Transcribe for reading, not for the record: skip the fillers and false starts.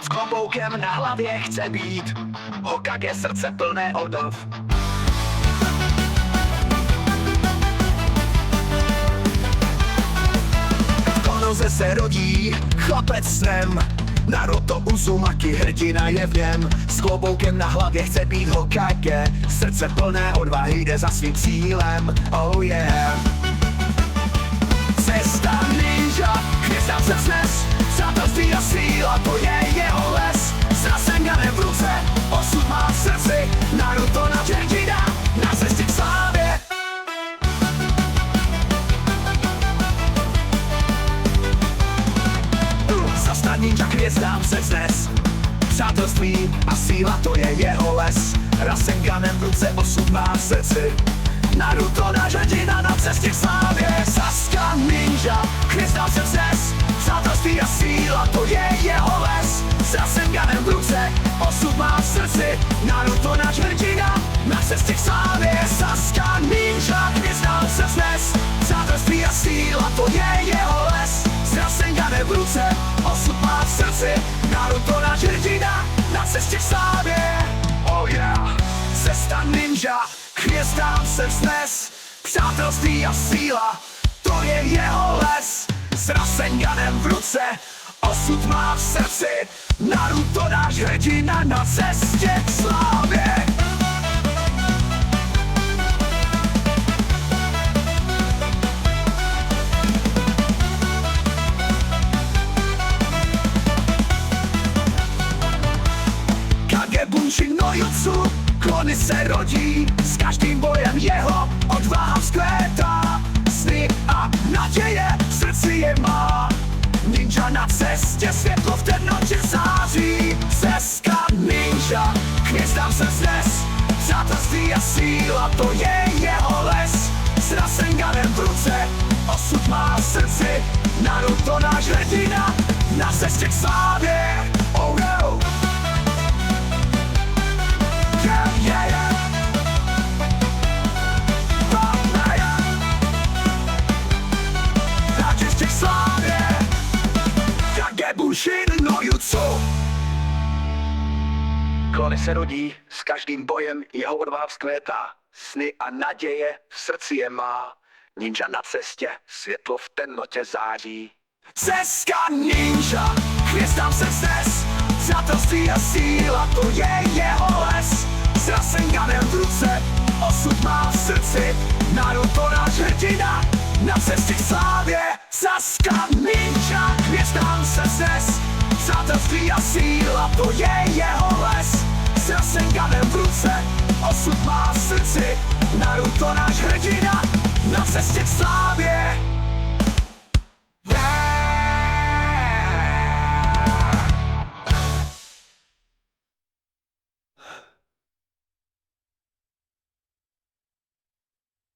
S kloboukem na hlavě chce být Hokage, srdce plné odav. V konoze se rodí chlapec snem, Naruto Uzumaki, hrdina je v něm. S kloboukem na hlavě chce být Hokage, srdce plné odvahy jde za svým cílem. Oh yeah. Cesta ninja, hvězdám se vznes, přátelství a síla, to je jeho les. S Rasenganem v ruce, osud má v srdci, Naruto na hrdina, na cestě k slávě. Zastat ninja, hvězdám se vznes, přátelství a síla, to je jeho les. Rasenganem v ruce, osud má v srdci, Naruto náš hrdina na cestě k slávě. Sasuke ninja, hvězdám se vznes, přátelství a síla, to je jeho les. S Rasenganem v ruce, osud má v srdci, Naruto náš hrdina na cestě k slávě. Sasuke ninja, hvězdám se vznes, přátelství a síla, to je jeho les. S Rasenganem v ruce, osud má v srdci, Naruto náš hrdina na cestě k slávě. Oh yeah. Cesta ninja, hvězdám se vznes, přátelství a síla, to je jeho les. S Rasenganem v ruce, osud má v srdci, Naruto náš hrdina na cestě k slávě. Kage Bunshin no Jutsu, klony se rodí, s každým bojem jeho odvaha vzkvétá. Sny a naděje v srdci je má, ninja na cestě, světlo v temnotě září. Cesta ninja, hvězdám se vznes, přátelství a síla, to je jeho les. S Rasenganem v ruce, osud má v srdci, Naruto náš hrdina na cestě k slávě. Oh no. Bunshin no Jutsu. Klony se rodí, s každým bojem jeho odvaha vzkvétá. Sny a naděje v srdci je má, ninja na cestě, světlo v temnotě září. Cesta ninja, hvězdám se vznes, přátelství a síla, to je jeho les. S Rasenganem v ruce, osud má v srdci, Naruto náš hrdina na cestě k slávě. Sasuke ninja, hvězdám se vznes, přátelství a síla, to je jeho les. S Rasenganem v ruce, osud má v srdci, Naruto náš hrdina na cestě k slávě.